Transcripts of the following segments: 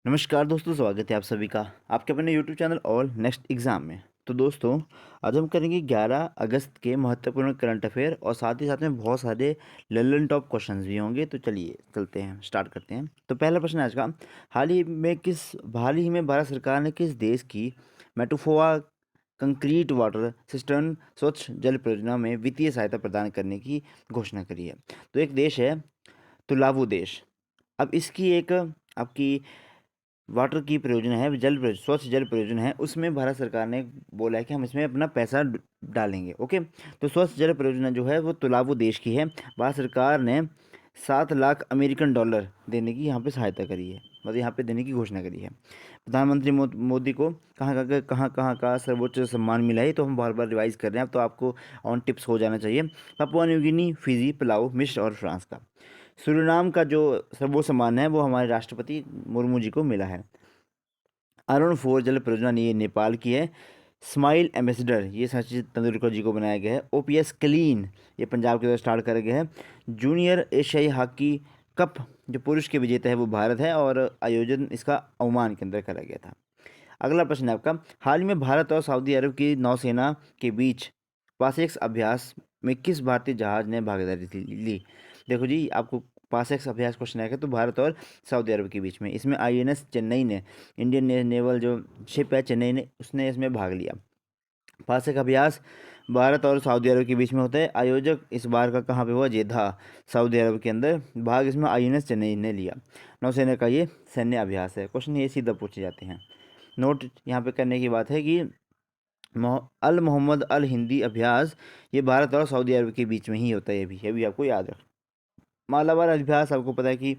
नमस्कार दोस्तों, स्वागत है आप सभी का आपके अपने YouTube channel all next exam में। तो दोस्तों, आज हम करेंगे 11 अगस्त के महत्वपूर्ण करंट अफेयर और साथ ही साथ में बहुत सारे लर्निंग टॉप क्वेश्चंस भी होंगे। तो चलिए चलते हैं, स्टार्ट करते हैं। तो पहला प्रश्न आज का, हाल ही में भारत सरकार ने किस देश की मेटुफोआ कंक्रीट वाटर सिस्टर्न स्वच्छ जल परियोजना में वित्तीय सहायता प्रदान करने की घोषणा करी है? तो एक देश है तुलावू देश। अब इसकी एक आपकी वाटर की परियोजना है, स्वच्छ जल परियोजना है, उसमें भारत सरकार ने बोला है कि हम इसमें अपना पैसा डालेंगे। ओके, तो स्वच्छ जल परियोजना जो है वो तुलावू देश की है। भारत सरकार ने 7 लाख अमेरिकन डॉलर देने की यहाँ पे सहायता करी है, मतलब यहाँ पे देने की घोषणा करी है। प्रधानमंत्री मोदी को कहाँ कहाँ का सर्वोच्च सम्मान मिला है, तो हम बार बार रिवाइज कर रहे हैं। अब तो आपको ऑन टिप्स हो जाना चाहिए। Papua New Guinea, Fiji, Palau, मिस्र और फ्रांस का। सूरीनाम का जो सर्वोच्च सम्मान है वो हमारे राष्ट्रपति मुर्मू जी को मिला है। अरुण 4 जल परियोजना ये नेपाल की है। स्माइल एम्बेसडर ये सचिन तेंदुलकर जी को बनाया गया है। ओपीएस क्लीन ये पंजाब की तरफ स्टार्ट करा गया है। जूनियर एशियाई हॉकी कप जो पुरुष के विजेता है वो भारत है और आयोजन इसका ओमान के अंदर करा गया था। अगला प्रश्न है आपका, हाल ही में भारत और सऊदी अरब की नौसेना के बीच पासेक्स अभ्यास में किस भारतीय जहाज ने भागीदारी ली? देखो जी, आपको पासेक्स अभ्यास क्वेश्चन आएगा तो भारत और सऊदी अरब के बीच में, इसमें आईएनएस चेन्नई ने, इंडियन नेवल जो शिप है चेन्नई ने, उसने इसमें भाग लिया। पासेक अभ्यास भारत और सऊदी अरब के बीच में होता है। आयोजक इस बार का कहाँ पे हुआ? जेद्दा, सऊदी अरब के अंदर। भाग इसमें आईएनएस चेन्नई ने लिया। नौसेना का ये सैन्य अभ्यास है। क्वेश्चन ये सीधा पूछे जाते हैं। नोट यहाँ पे करने की बात है कि अल मोहम्मद अल हिंदी अभ्यास ये भारत और सऊदी अरब के बीच में ही होता है। ये भी आपको याद रख। मालाबार अभ्यास आपको पता है कि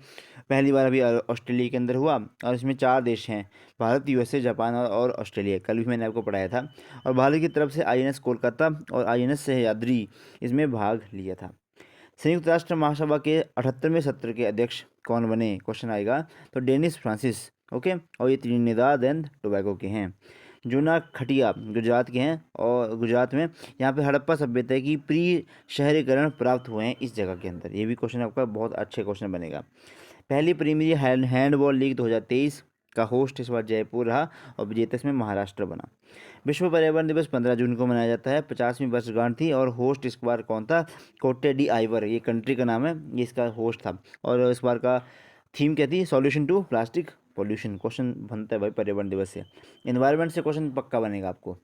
पहली बार अभी ऑस्ट्रेलिया के अंदर हुआ और इसमें 4 देश हैं, भारत, यूएसए, जापान और ऑस्ट्रेलिया। कल भी मैंने आपको पढ़ाया था। और भारत की तरफ से आईएनएस कोलकाता और आईएनएस सह्याद्री इसमें भाग लिया था। संयुक्त राष्ट्र महासभा के 78वें सत्र के अध्यक्ष कौन बने? क्वेश्चन आएगा तो डेनिस फ्रांसिस। ओके, और ये त्रिनिदाद एंड टोबैगो के हैं। जूना खटिया गुजरात के हैं और गुजरात में यहाँ पे हड़प्पा सभ्यता की प्री शहरीकरण प्राप्त हुए हैं इस जगह के अंदर। ये भी क्वेश्चन आपका बहुत अच्छे क्वेश्चन बनेगा। पहली प्रीमियर हैंडबॉल लीग 2023 का होस्ट इस बार जयपुर रहा और विजेता इसमें महाराष्ट्र बना। विश्व पर्यावरण दिवस 15 जून को मनाया जाता है। 50वीं वर्षगांठ थी और होस्ट इस बार कौन था? कोटे डी आइवर, ये कंट्री का नाम है, ये इसका होस्ट था। और इस बार का थीम क्या थी? Solution to plastic pollution. Question बनता है भाई पर्यावरण दिवस से। इन्वायरमेंट से क्वेश्चन पक्का बनेगा आपको।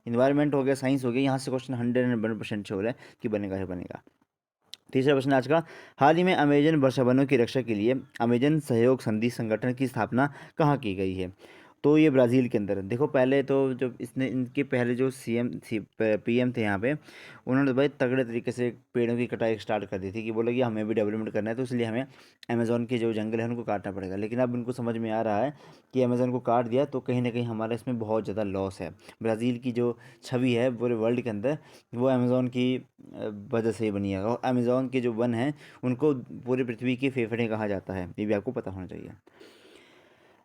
इन्वायरमेंट हो गया, साइंस हो गया, यहाँ से क्वेश्चन 100% श्योर है कि बनेगा ही बनेगा। तीसरा प्रश्न आज का, हाल ही में अमेजन वर्षावनों की रक्षा के लिए अमेजन सहयोग संधि संगठन की स्थापना कहाँ की गई है? तो ये ब्राज़ील के अंदर। देखो, पहले तो जब इसने इनके पहले जो पीएम थे यहाँ पे, उन्होंने तो भाई तगड़े तरीके से पेड़ों की कटाई स्टार्ट कर दी थी कि बोला कि हमें भी डेवलपमेंट करना है, तो इसलिए हमें अमेज़ॉन के जो जंगल है उनको काटना पड़ेगा। लेकिन अब उनको समझ में आ रहा है कि अमेज़ॉन को काट दिया तो कहीं ना कहीं हमारा इसमें बहुत ज़्यादा लॉस है। ब्राज़ील की जो छवि है पूरे वर्ल्ड के अंदर वो अमेज़ॉन की वजह से ही बनी है। और अमेज़ॉन के जो वन हैं उनको पूरी पृथ्वी के फेफड़े कहा जाता है, ये भी आपको पता होना चाहिए।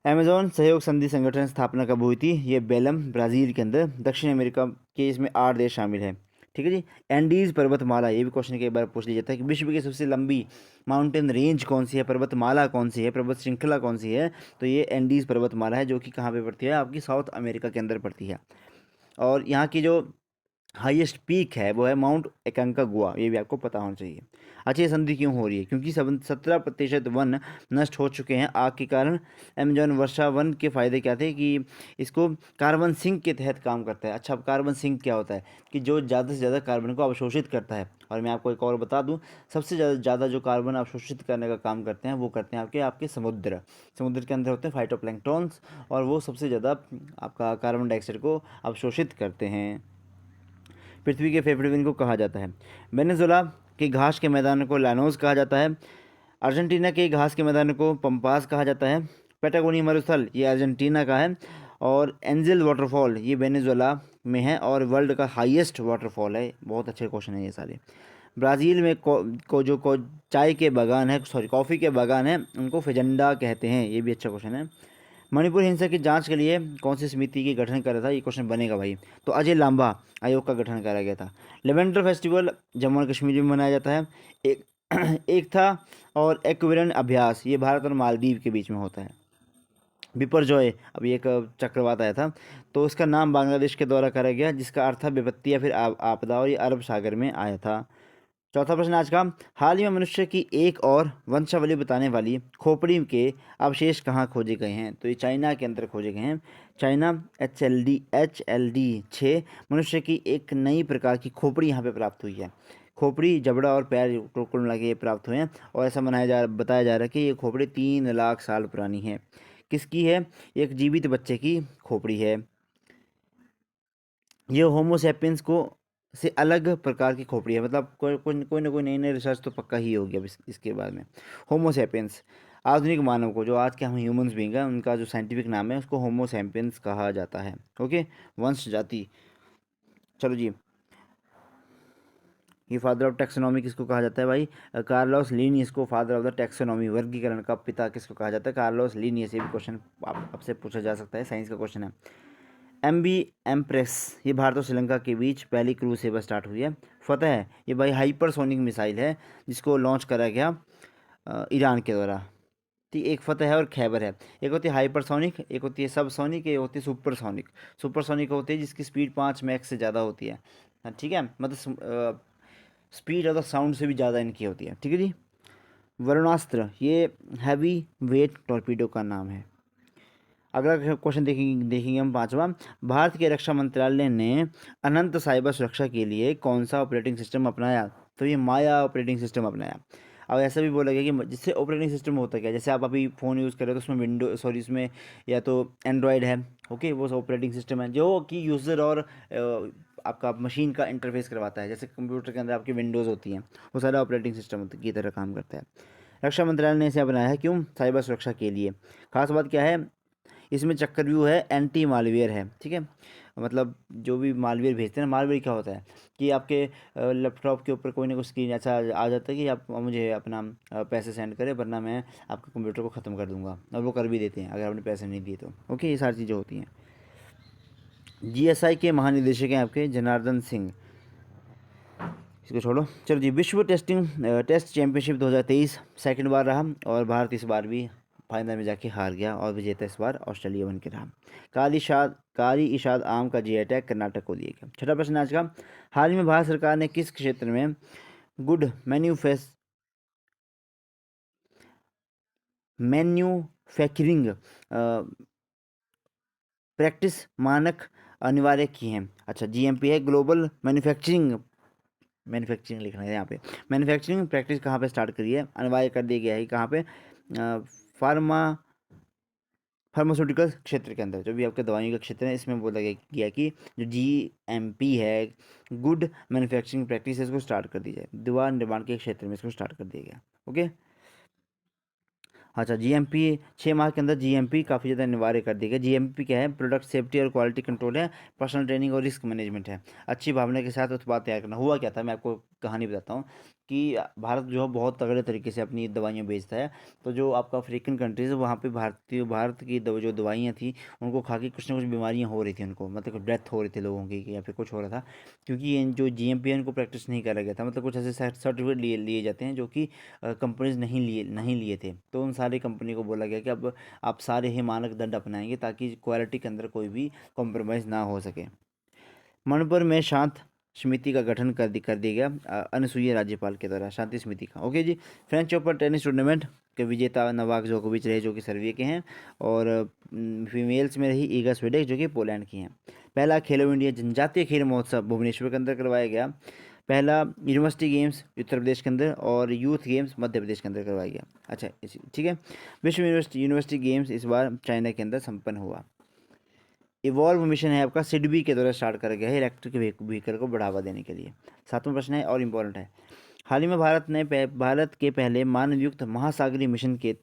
अमेज़न सहयोग संधि संगठन स्थापना कब हुई थी? ये बेलम ब्राज़ील के अंदर। दक्षिण अमेरिका के इसमें 8 देश शामिल हैं। ठीक है जी। एंडीज़ पर्वतमाला, ये भी क्वेश्चन कई बार पूछ लिया जाता है कि विश्व की सबसे लंबी माउंटेन रेंज कौन सी है, पर्वतमाला कौन सी है, पर्वत श्रृंखला कौन सी है? तो ये एंडीज़ पर्वतमाला है, जो कि कहाँ पे पड़ती है? आपकी साउथ अमेरिका के अंदर पड़ती है। और यहाँ की जो हाईएस्ट पीक है वो है माउंट एकांकागुआ, ये भी आपको पता होना चाहिए। अच्छा, ये संधि क्यों हो रही है? क्योंकि 17% वन नष्ट हो चुके हैं आग के कारण। अमेजॉन वर्षा वन के फ़ायदे क्या थे कि इसको कार्बन सिंक के तहत काम करता है। अच्छा, अब कार्बन सिंक क्या होता है? कि जो ज़्यादा से ज़्यादा कार्बन को अवशोषित करता है। और मैं आपको एक और बता दूं, सबसे ज़्यादा जो कार्बन अवशोषित करने का काम करते हैं वो करते हैं आपके समुद्र। समुद्र के अंदर होते हैं फाइटोप्लैंक्टन्स, और वो सबसे ज़्यादा आपका कार्बन डाइऑक्साइड को अवशोषित करते हैं। पृथ्वी के फेफड़े इनको कहा जाता है। वेनेजुला के घास के मैदान को लानोस कहा जाता है। अर्जेंटीना के घास के मैदान को पंपास कहा जाता है। पेटागोनिया मरुस्थल ये अर्जेंटीना का है। और एंजिल वाटरफॉल ये वेनेजुला में है और वर्ल्ड का हाईएस्ट वाटरफॉल है। बहुत अच्छे क्वेश्चन है ये सारे। ब्राज़ील में चाय के बागान है, सॉरी कॉफ़ी के बागान है, उनको फेजेंडा कहते हैं। ये भी अच्छा क्वेश्चन है। मणिपुर हिंसा की जांच के लिए कौन सी समिति की गठन करा था? ये क्वेश्चन बनेगा भाई। तो अजय लांबा आयोग का गठन करा गया था। लेवेंडर फेस्टिवल जम्मू और कश्मीर में मनाया जाता है। एक एक था और एक्विरन अभ्यास ये भारत और मालदीव के बीच में होता है। बिपरजॉय अभी एक चक्रवात आया था, तो उसका नाम बांग्लादेश के द्वारा करा गया, जिसका अर्थ था विपत्ति या फिर आपदा, और ये अरब सागर में आया था। चौथा प्रश्न आज का, हाल ही में मनुष्य की एक और वंशावली बताने वाली खोपड़ी के अवशेष कहाँ खोजे गए हैं? तो ये चाइना के अंदर खोजे गए हैं। चाइना HLD 6 मनुष्य की एक नई प्रकार की खोपड़ी यहाँ पे प्राप्त हुई है। खोपड़ी, जबड़ा और पैर कुल मिला के ये प्राप्त हुए हैं, और ऐसा बताया जा रहा है कि ये खोपड़ी 3 लाख साल पुरानी है। किसकी है? एक जीवित बच्चे की खोपड़ी है। ये होमोसेपियंस को से अलग प्रकार की खोपड़ी है, मतलब कोई ना कोई नई नई रिसर्च तो पक्का ही होगी अब इसके बारे में। होमोसेपियंस, आधुनिक मानव को, जो आज के हम ह्यूमंस बीइंग हैं, उनका जो साइंटिफिक नाम है उसको होमोसेपियंस कहा जाता है। ओके, वंश जाति। चलो जी, ये फादर ऑफ टैक्सोनॉमी किसको कहा जाता है भाई? कार्लोस लीनियस को फादर ऑफ द टैक्सोनॉमी, वर्गीकरण का पिता, किसको कहा जाता है? Carlos Linnaeus. ये भी क्वेश्चन आपसे पूछा जा सकता है, साइंस का क्वेश्चन है। MV एम्प्रेस, ये भारत और श्रीलंका के बीच पहली क्रूज सेवा स्टार्ट हुई है। फतह है, ये भाई हाइपरसोनिक मिसाइल है जिसको लॉन्च करा गया ईरान के द्वारा। ठीक, एक फतह है और खैबर है। एक होती है हाइपरसोनिक, एक होती है सबसोनिक, एक होती है सुपरसोनिक। सुपरसोनिक होती है जिसकी स्पीड 5 मैक्स से ज़्यादा होती है। हाँ, ठीक है, मतलब स्पीड ऑफ द साउंड से भी ज़्यादा इनकी होती है। ठीक है जी। वरुणास्त्र, ये हैवी वेट टॉर्पीडो का नाम है। अगला क्वेश्चन देखेंगे हम पांचवा। भारत के रक्षा मंत्रालय ने अनंत साइबर सुरक्षा के लिए कौन सा ऑपरेटिंग सिस्टम अपनाया? तो ये माया ऑपरेटिंग सिस्टम अपनाया। अब ऐसा भी बोला गया कि जिससे ऑपरेटिंग सिस्टम होता क्या, जैसे आप अभी फ़ोन यूज़ कर रहे हो तो उसमें उसमें या तो एंड्रॉयड है। ओके, वो ऑपरेटिंग सिस्टम है जो कि यूज़र और आपका मशीन का इंटरफेस करवाता है। जैसे कंप्यूटर के अंदर आपकी विंडोज़ होती हैं, वो सारा ऑपरेटिंग सिस्टम की तरह काम करता है। रक्षा मंत्रालय ने इसे अपनाया है, क्यों? साइबर सुरक्षा के लिए। खास बात क्या है, इसमें चक्रव्यूह है, एंटी मालवेयर है। ठीक है, मतलब जो भी मालवेयर भेजते हैं ना, मालवेयर क्या होता है कि आपके लैपटॉप के ऊपर कोई ना कोई स्क्रीन ऐसा आ जाता है कि आप मुझे अपना पैसे सेंड करें, वरना मैं आपके कंप्यूटर को ख़त्म कर दूंगा, और वो कर भी देते हैं अगर आपने पैसे नहीं दिए तो। ओके, ये सारी चीज़ें होती हैं। GSI के महानिदेशक हैं आपके जनार्दन सिंह। इसको छोड़ो, चलो जी। विश्व टेस्ट चैंपियनशिप 2023 सेकंड बार रहा, और भारत इस बार भी फाइनल में जाके हार गया, और विजेता इस बार ऑस्ट्रेलिया बन के रहा। कारी इशाद आम का GI टैग कर्नाटक को दिया गया। छठा प्रश्न आज का, हाल ही में भारत सरकार ने किस क्षेत्र में गुड मैन्युफैक्चरिंग प्रैक्टिस मानक अनिवार्य किए हैं? अच्छा, GMP है, ग्लोबल मैन्युफैक्चरिंग लिखना है यहाँ पे। मैन्युफैक्चरिंग प्रैक्टिस कहाँ पे स्टार्ट करी है, अनिवार्य कर दिया गया है कहाँ पे? फार्मा फार्मास्यूटिकल क्षेत्र के अंदर, जो भी आपके दवाइयों का क्षेत्र है, इसमें बोला गया कि जो GMP है, गुड मैन्युफैक्चरिंग प्रैक्टिस, इसको स्टार्ट कर दी जाए। दवा निर्माण के क्षेत्र में इसको स्टार्ट कर दिया गया। ओके, अच्छा। GMP 6 माह के अंदर GMP काफ़ी ज़्यादा अनिवार्य कर दिया गया। GMP क्या है? प्रोडक्ट सेफ्टी और क्वालिटी कंट्रोल है, पर्सनल ट्रेनिंग और रिस्क मैनेजमेंट है। अच्छी भावना के साथ उत्पाद तैयार करना। हुआ क्या था, मैं आपको कहानी बताता हूँ कि भारत जो है बहुत तगड़े तरीके से अपनी दवाइयाँ बेचता है। तो जो आपका अफ्रीकन कंट्रीज़ है, वहाँ पे भारत की जो दवाइयाँ थी, उनको खा के कुछ ना कुछ बीमारियाँ हो रही थी उनको, मतलब डेथ हो रही थी लोगों की, या फिर कुछ हो रहा था, क्योंकि ये जो GMP है इनको प्रैक्टिस नहीं करा गया था। मतलब कुछ ऐसे सर्टिफिकेट लिए लिए जाते हैं जो कि कंपनीज नहीं लिए थे। तो उन सारी कंपनी को बोला गया कि अब आप सारे ही मानक दंड अपनाएंगे, ताकि क्वालिटी के अंदर कोई भी कॉम्प्रोमाइज़ ना हो सके। मणिपुर में शांत समिति का गठन कर दिया गया अनुसूची राज्यपाल के द्वारा, शांति समिति का। ओके जी। फ्रेंच ओपन टेनिस टूर्नामेंट के विजेता नोवाक जोकोविच रहे, जो कि सर्बिया के हैं, और फीमेल्स में रही ईगा स्वीडेक, जो कि पोलैंड की हैं। पहला खेलो इंडिया जनजातीय खेल महोत्सव भुवनेश्वर के अंदर करवाया गया। पहला यूनिवर्सिटी गेम्स उत्तर प्रदेश के अंदर, और यूथ गेम्स मध्य प्रदेश के अंदर करवाया गया। अच्छा, ठीक है। विश्व यूनिवर्सिटी गेम्स इस बार चाइना के अंदर संपन्न हुआ। इवॉल्व मिशन है आपका सिडबी के द्वारा स्टार्ट करा गया है, इलेक्ट्रिक व्हीकल को बढ़ावा देने के लिए। सातवां प्रश्न है और इम्पोर्टेंट है, हाल ही में भारत के पहले मानवयुक्त महासागरीय मिशन के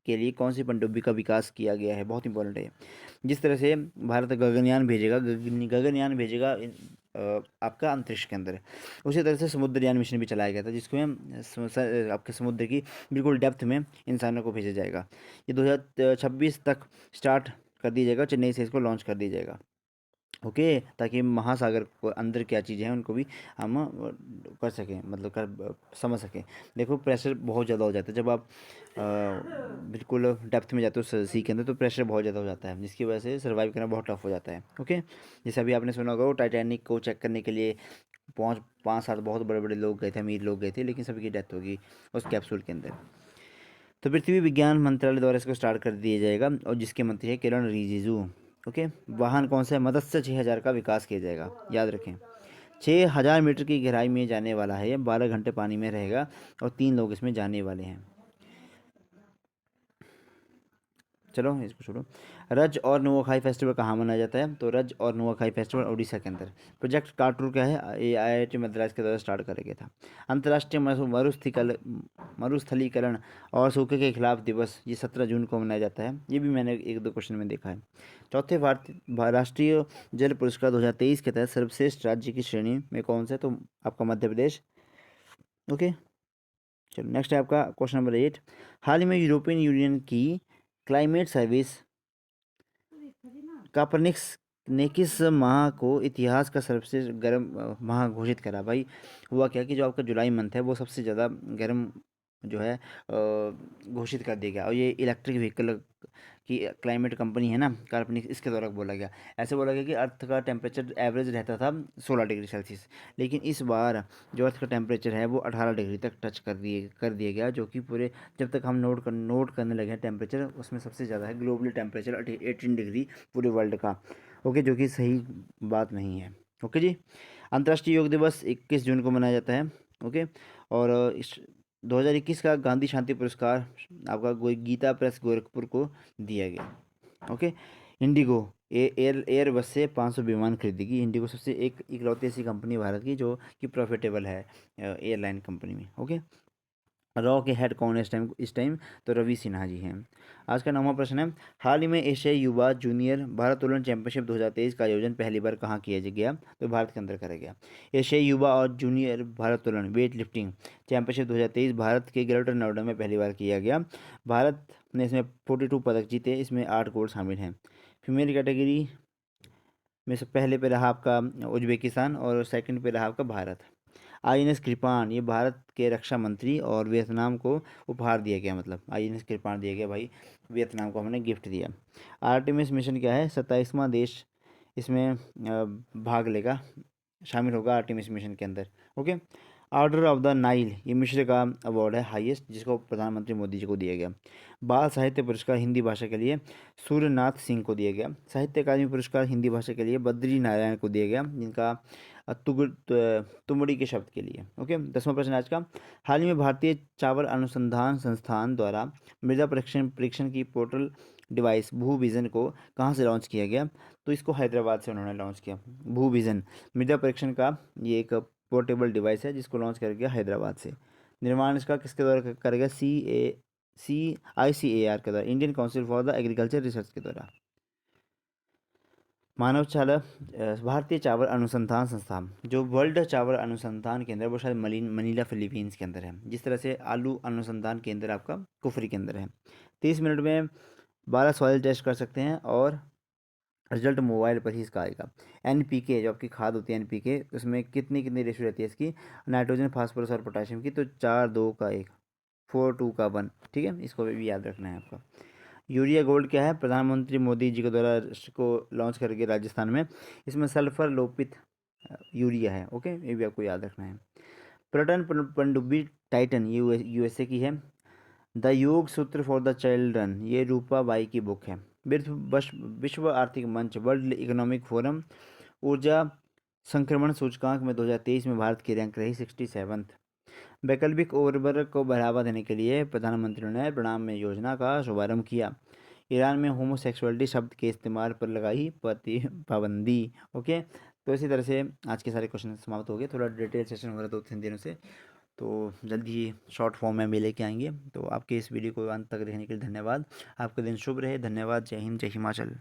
लिए कौन सी पनडुब्बी का विकास किया गया है? बहुत इंपॉर्टेंट है। जिस तरह से भारत गगनयान भेजेगा आपका अंतरिक्ष के अंदर, उसी तरह से समुद्रयान मिशन भी चलाया गया था, जिसको हम आपके समुद्र की बिल्कुल डेप्थ में इंसानों को भेजा जाएगा। ये 2026 तक स्टार्ट कर दिया जाएगा, चेन्नई से इसको लॉन्च कर दिया जाएगा। ओके, ताकि महासागर को अंदर क्या चीज़ें हैं उनको भी हम कर सकें, मतलब कर समझ सकें। देखो प्रेशर बहुत ज़्यादा हो जाता है जब आप बिल्कुल डेप्थ में जाते हो सी के अंदर, तो प्रेशर बहुत ज़्यादा हो जाता है जिसकी वजह से सर्वाइव करना बहुत टफ हो जाता है। ओके, जैसे अभी आपने सुना होगा वो टाइटैनिक को चेक करने के लिए 5-7 बहुत बड़े बड़े लोग गए थे, अमीर लोग गए थे, लेकिन सभी की डेथ होगी उस कैप्सूल के अंदर। तो पृथ्वी विज्ञान मंत्रालय द्वारा इसको स्टार्ट कर दिया जाएगा, और जिसके मंत्री है किरण रिजिजू। ओके, वाहन कौन सा है? मत्स्य 6000 का विकास किया जाएगा, याद रखें। 6000 मीटर की गहराई में जाने वाला है ये, 12 घंटे पानी में रहेगा और 3 लोग इसमें जाने वाले हैं। चलो इसको छोड़ो। रज और नुआखाई फेस्टिवल कहाँ मनाया जाता है? तो रज और नुआखाई फेस्टिवल उड़ीसा के अंदर। प्रोजेक्ट काटरू क्या है? ये IIT मद्रास के द्वारा स्टार्ट करा गया था। अंतर्राष्ट्रीय मरुस्थलीकरण और सूखे के खिलाफ दिवस, ये 17 जून को मनाया जाता है। ये भी मैंने 1-2 क्वेश्चन में देखा है। चौथे राष्ट्रीय जल पुरस्कार 2023 के तहत सर्वश्रेष्ठ राज्य की श्रेणी में कौन सा है? तो आपका मध्य प्रदेश। ओके, चलो नेक्स्ट है आपका क्वेश्चन नंबर 8। हाल ही में यूरोपियन यूनियन की क्लाइमेट सर्विस कापरनिक्स ने किस माह को इतिहास का सबसे गर्म माह घोषित करा? भाई हुआ क्या कि जो आपका जुलाई मंथ है वो सबसे ज़्यादा गर्म जो है घोषित कर दिया गया, और ये इलेक्ट्रिक व्हीकल की क्लाइमेट कंपनी है ना कार्बनिक, इसके द्वारा बोला गया। ऐसे बोला गया कि अर्थ का टेम्परेचर एवरेज रहता था 16 डिग्री सेल्सियस, लेकिन इस बार जो अर्थ का टेम्परेचर है वो 18 डिग्री तक टच कर दिया गया, जो कि पूरे जब तक हम नोट करने लगे हैं टेम्परेचर, उसमें सबसे ज़्यादा है ग्लोबली टेम्परेचर 18 डिग्री पूरे वर्ल्ड का। ओके, जो कि सही बात नहीं है। ओके जी। अंतर्राष्ट्रीय योग दिवस 21 जून को मनाया जाता है। ओके, और इस 2021 का गांधी शांति पुरस्कार आपका गीता प्रेस गोरखपुर को दिया गया। ओके, इंडिगो एयर बस से 500 विमान खरीदेगी। इंडिगो सबसे एक इकलौती ऐसी कंपनी है भारत की जो कि प्रॉफिटेबल है एयरलाइन कंपनी में। ओके, रॉ के हेड कौन है इस टाइम? तो रवि सिन्हा जी हैं। आज का 9वां प्रश्न है, हाल ही में एशियाई युवा जूनियर भारोत्तोलन चैंपियनशिप 2023 का आयोजन पहली बार कहाँ किया गया? तो भारत के अंदर करा गया। एशियाई युवा और जूनियर भारोत्तोलन वेट लिफ्टिंग चैंपियनशिप 2023 भारत के ग्रेटर नोएडा में पहली बार किया गया। भारत ने इसमें 42 पदक जीते, इसमें 8 गोल्ड शामिल हैं। फीमेल कैटेगरी में से पहले पे रहा आपका उज्बेकिस्तान और सेकंड पे रहा आपका भारत। INS कृपाण, ये भारत के रक्षा मंत्री और वियतनाम को उपहार दिया गया, मतलब INS कृपाण दिया गया भाई, वियतनाम को हमने गिफ्ट दिया। आर्टेमिस मिशन क्या है? 27वां देश इसमें भाग लेगा, शामिल होगा आर्टेमिस मिशन के अंदर। Okay, order of the Nile, ये मिस्र का अवार्ड है हाईएस्ट, जिसको प्रधानमंत्री मोदी जी को दिया गया। बाल साहित्य पुरस्कार हिंदी भाषा के लिए सूर्यनाथ सिंह को दिया गया। साहित्य अकादमी पुरस्कार हिंदी भाषा के लिए बद्री नारायण को दिया गया, जिनका तुमड़ी के शब्द के लिए। ओके, 10वां प्रश्न आज का, हाल ही में भारतीय चावल अनुसंधान संस्थान द्वारा मृदा परीक्षण परीक्षण की पोर्टल डिवाइस भू विजन को कहाँ से लॉन्च किया गया? तो इसको हैदराबाद से उन्होंने लॉन्च किया। भू विजन मृदा परीक्षण का ये एक पोर्टेबल डिवाइस है जिसको लॉन्च कर गया हैदराबाद से। निर्माण इसका किसके द्वारा करेगा? CICAR के द्वारा, Indian council for the agriculture research के द्वारा। मानव चालक भारतीय चावल अनुसंधान संस्थान, जो वर्ल्ड चावल अनुसंधान केंद्र है वो शायद मनीला फिलीपींस के अंदर है, जिस तरह से आलू अनुसंधान केंद्र आपका कुफरी के अंदर है। 30 मिनट में 12 सॉइल टेस्ट कर सकते हैं और रिजल्ट मोबाइल पर ही इसका आएगा। NPK जो आपकी खाद होती है NPK, उसमें कितनी कितनी रेशियो रहती है इसकी? नाइट्रोजन फास्फोरस और पोटाशियम की, तो 4-2 का 1, 4-2 का 1। ठीक है, इसको भी याद रखना है आपका। यूरिया गोल्ड क्या है? प्रधानमंत्री मोदी जी के द्वारा इसको लॉन्च करके राजस्थान में, इसमें सल्फर लोपित यूरिया है। ओके, ये भी आपको याद रखना है। पर्यटन पनडुब्बी टाइटन, ये USA की है। द योग सूत्र फॉर द चिल्ड्रन, ये रूपा बाई की बुक है। विश्व आर्थिक मंच वर्ल्ड इकोनॉमिक फोरम ऊर्जा संक्रमण सूचकांक में 2023 में भारत की रैंक रही 67th। वैकल्पिक उर्वरक को बढ़ावा देने के लिए प्रधानमंत्री ने प्रणाम में योजना का शुभारंभ किया। ईरान में होमोसेक्सुअलिटी शब्द के इस्तेमाल पर लगाई पाबंदी। ओके, तो इसी तरह से आज के सारे क्वेश्चन समाप्त हो गए। थोड़ा डिटेल सेशन हो रहा था 2-3 दिनों से, तो जल्दी ही शॉर्ट फॉर्म में भी लेके आएंगे। तो आपके इस वीडियो को अंत तक देखने के लिए धन्यवाद। आपका दिन शुभ रहे। धन्यवाद। जय हिंद, जय हिमाचल।